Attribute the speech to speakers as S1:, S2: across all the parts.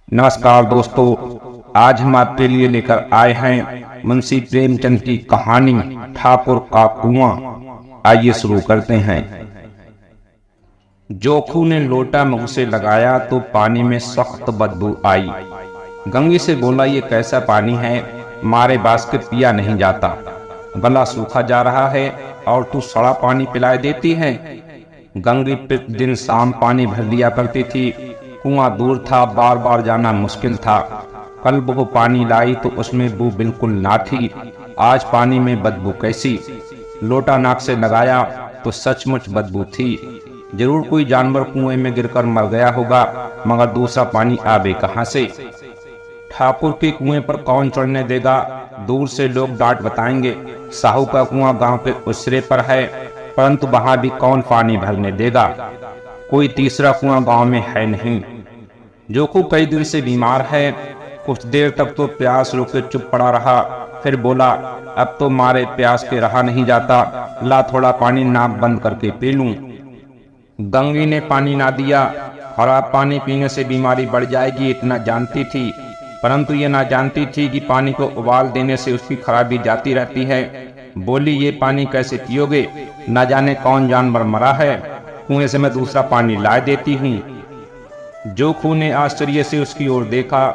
S1: नमस्कार दोस्तों, आज हम आपके लिए लेकर आए हैं मुंशी प्रेमचंद की कहानी ठाकुर का कुआं। आइए शुरू करते हैं। जोखू ने लोटा मुंह से लगाया तो पानी में सख्त बदबू आई। गंगी से बोला, ये कैसा पानी है, मारे बास के पिया नहीं जाता। गला सूखा जा रहा है और तू सड़ा पानी पिलाए देती है। गंगी दिन शाम पानी भर लिया करती थी। कुआं दूर था, बार बार जाना मुश्किल था। कल वो पानी लाई तो उसमें बू बिल्कुल ना थी। आज पानी में बदबू कैसी। लोटा नाक से लगाया तो सचमुच बदबू थी। जरूर कोई जानवर कुएं में गिरकर मर गया होगा, मगर दूसरा पानी आवे कहां से। ठाकुर के कुएं पर कौन चढ़ने देगा। दूर से लोग डांट बताएंगे। साहू का कुआं गांव के उसरे पर है, परंतु वहां भी कौन पानी भरने देगा। कोई तीसरा कुआं गांव में है नहीं। जोखू कई दिन से बीमार है। कुछ देर तक तो प्यास रोके चुप पड़ा रहा, फिर बोला, अब तो मारे प्यास के रहा नहीं जाता, ला थोड़ा पानी नाक बंद करके पी लूं। गंगी ने पानी ना दिया। खराब पानी पीने से बीमारी बढ़ जाएगी इतना जानती थी, परंतु ये ना जानती थी कि पानी को उबाल देने से उसकी खराबी जाती रहती है। बोली, ये पानी कैसे पियोगे, न जाने कौन जानवर मरा है, कुएं से मैं दूसरा पानी ला देती हूँ। जोखू ने आश्चर्य से उसकी ओर देखा।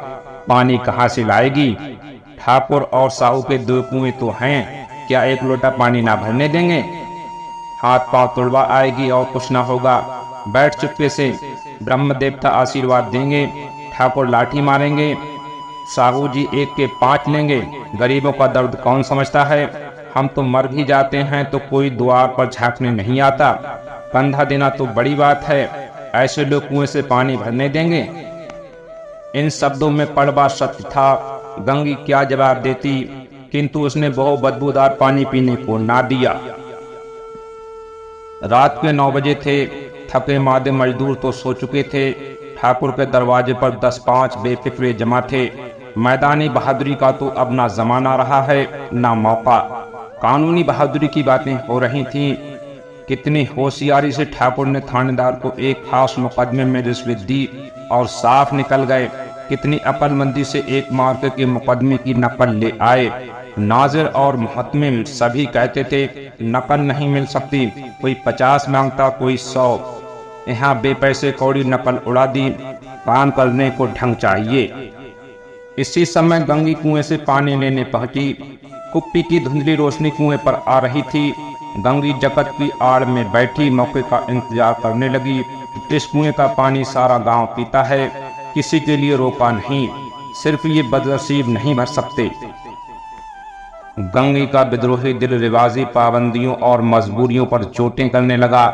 S1: पानी कहाँ से लाएगी। ठाकुर और साहू के दो कुएं तो हैं, क्या एक लोटा पानी ना भरने देंगे। हाथ पांव तुड़वा आएगी और कुछ ना होगा। बैठ चुपके से, ब्रह्म देवता आशीर्वाद देंगे। ठाकुर लाठी मारेंगे, साहू जी एक के 5 लेंगे। गरीबों का दर्द कौन समझता है। हम तो मर भी जाते हैं तो कोई द्वार पर झांकने नहीं आता। कंधा देना तो बड़ी बात है, ऐसे लोग कुएं से पानी भरने देंगे। इन शब्दों में पड़बा सत्य था। गंगी क्या जवाब देती, किंतु उसने बहुत बदबूदार पानी पीने को ना दिया। रात के 9 बजे थे। थके मादे मजदूर तो सो चुके थे। ठाकुर के दरवाजे पर 10-5 बेफिक्रे जमा थे। मैदानी बहादुरी का तो अब ना जमाना रहा है ना मौका। कानूनी बहादुरी की बातें हो रही थीं। कितनी होशियारी से ठाकुर ने थानेदार को एक खास मुकदमे में रिश्वत दी और साफ निकल गए। कितनी अक्लमंदी से एक मार्के के मुकदमे की नकल ले आए। नाजिर और मुहतमिम सभी कहते थे नकल नहीं मिल सकती। कोई 50 मांगता, कोई 100। यहाँ बेपैसे कौड़ी नकल उड़ा दी। काम करने को ढंग चाहिए। इसी समय गंगी कुएं से पानी लेने पहुंची। कुप्पी की धुंधली रोशनी कुएं पर आ रही थी। गंगी जगत की आड़ में बैठी मौके का इंतजार करने लगी। इस कुएं का पानी सारा गांव पीता है, किसी के लिए रोका नहीं। सिर्फ ये बदनसीब नहीं भर सकते। गंगी का विद्रोही दिल रिवाजी पाबंदियों और मजबूरियों पर चोटें करने लगा।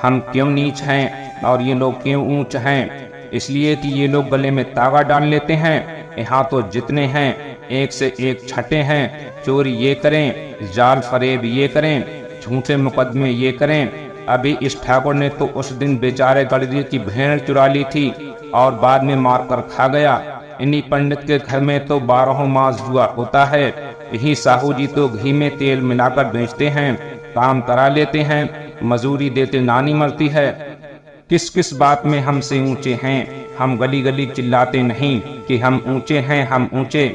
S1: हम क्यों नीच हैं और ये लोग क्यों ऊंच हैं। इसलिए कि ये लोग गले में तागा डाल लेते हैं। यहाँ तो जितने हैं एक से एक छठे हैं। चोरी ये करें, जाल फरेब ये करें, झूठे मुकदमे ये करें। अभी इस ठाकुर ने तो उस दिन बेचारे गड़दी की भेड़ चुरा ली थी और बाद में मारकर खा गया। इन्हीं पंडित के घर में तो 12 मास जुआ होता है। यही साहू जी तो घी में तेल मिलाकर बेचते हैं, काम करा लेते हैं, मजूरी देते नानी मरती है। किस किस बात में हमसे ऊंचे हैं। हम गली गली चिल्लाते नहीं कि हम ऊंचे हैं, हम ऊंचे।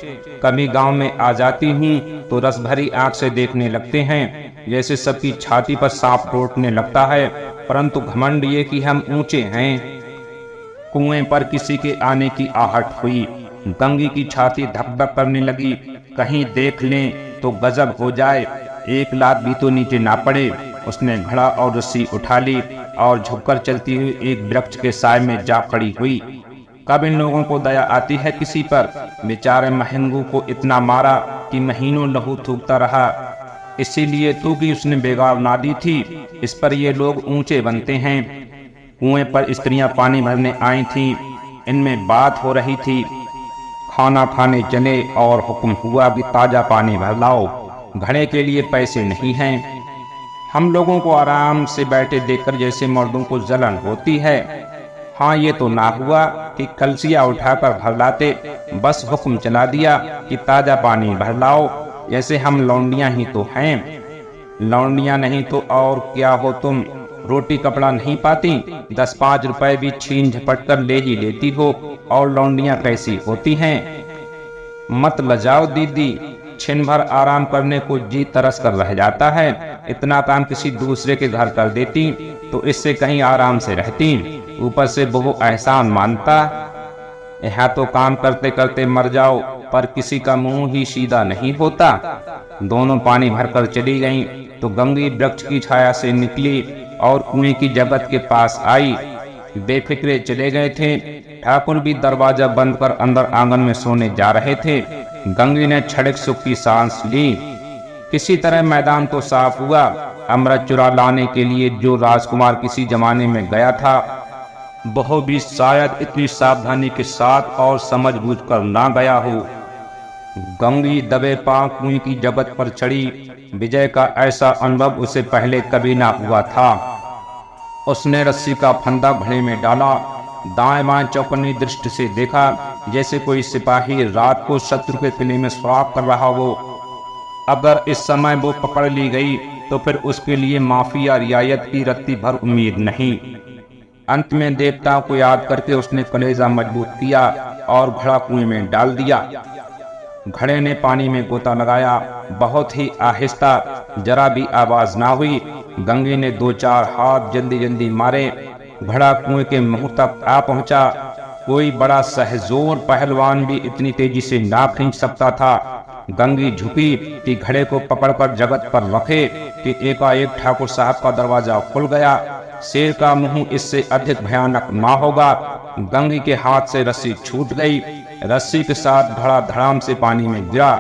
S1: कभी गांव में आ जाती हूँ तो रस भरी आंख से देखने लगते हैं, जैसे सबकी छाती पर सांप टूटने लगता है। परंतु घमंड ये कि हम ऊंचे हैं। कुएं पर किसी के आने की आहट हुई। गंगी की छाती धक धक करने लगी। कहीं देख लें तो गजब हो जाए, एक लात भी तो नीचे ना पड़े। उसने घड़ा और रस्सी उठा ली और झुककर चलती हुई एक वृक्ष के साय में जा खड़ी हुई। कब इन लोगों को दया आती है किसी पर। बेचारे महंगू को इतना मारा कि महीनों लहू थूकता रहा। इसीलिए तो कि उसने बेगाव ना दी थी। इस पर ये लोग ऊंचे बनते हैं। कुएं पर स्त्रियां पानी भरने आई थीं। इनमें बात हो रही थी। खाना खाने चले और हुक्म हुआ कि ताजा पानी भर लाओ, घड़े के लिए पैसे नहीं हैं। हम लोगों को आराम से बैठे देखकर जैसे मर्दों को जलन होती है। हाँ, ये तो ना हुआ कि कलसिया उठाकर भर लाते। बस हुक्म चला दिया कि ताजा पानी भर लाओ, जैसे हम लौंडियां ही तो हैं। लौंडियां नहीं तो और क्या हो तुम। रोटी कपड़ा नहीं पाती, 10-5 रुपए भी छीन झपट कर ले ही लेती हो, और लौंडियां कैसी होती हैं। मत लजाओ दीदी, छिन भर आराम करने को जी तरस कर रह जाता है। इतना काम किसी दूसरे के घर कर देती तो इससे कहीं आराम से रहती। ऊपर से वो एहसान मानता। यहाँ तो काम करते करते मर जाओ, पर किसी का मुंह ही सीधा नहीं होता। दोनों पानी भरकर चली गईं तो गंगी वृक्ष की छाया से निकली और कुएं की जगत के पास आई। बेफिक्रे चले गए थे। ठाकुर भी दरवाजा बंद कर अंदर आंगन में सोने जा रहे थे। गंगी ने क्षणिक सुख की सांस ली। किसी तरह मैदान तो साफ हुआ। अमृत चुरा लाने के लिए जो राजकुमार किसी जमाने में गया था, वह भी शायद इतनी सावधानी के साथ और समझबूझकर ना गया हो। गंगी दबे पांव कुएं की जगत पर चढ़ी। विजय का ऐसा अनुभव उसे पहले कभी ना हुआ था। उसने रस्सी का फंदा घड़े में डाला, दाएं बाएं चौकन्नी दृष्टि से देखा, जैसे कोई सिपाही रात को शत्रु के किले में सुराग कर रहा हो। अगर इस समय वो पकड़ ली गई तो फिर उसके लिए माफी या रियायत की रत्ती भर उम्मीद नहीं। अंत में देवताओं को याद करके उसने कलेजा मजबूत किया और घड़ा कुएं में डाल दिया। घड़े ने पानी में गोता लगाया, बहुत ही आहिस्ता, जरा भी आवाज ना हुई। गंगे ने 2-4 हाथ जल्दी जल्दी मारे। घड़ा कुएं के मुंह तक आ पहुंचा। कोई बड़ा सहजोर पहलवान भी इतनी तेजी से ना खींच सकता था। गंगी झुकी कि घड़े को पकड़कर जगत पर रखे कि एकाएक ठाकुर साहब का दरवाजा खुल गया। शेर का मुंह इससे अधिक भयानक ना होगा। गंगी के हाथ से रस्सी छूट गई। रस्सी के साथ घड़ा धड़ाम से पानी में गिरा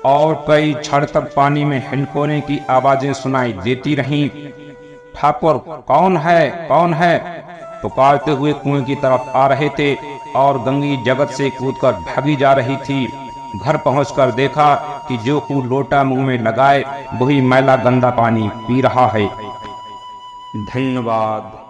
S1: और कई क्षण तक पानी में हिलकोने की आवाजें सुनाई देती रहीं। ठाकुर कौन है, कौन है, पुकारते हुए कुएं की तरफ आ रहे थे और गंगी जगत से कूदकर भागी जा रही थी। घर पहुंचकर देखा कि जो कोई लोटा मुंह में लगाए वही मैला गंदा पानी पी रहा है। धन्यवाद।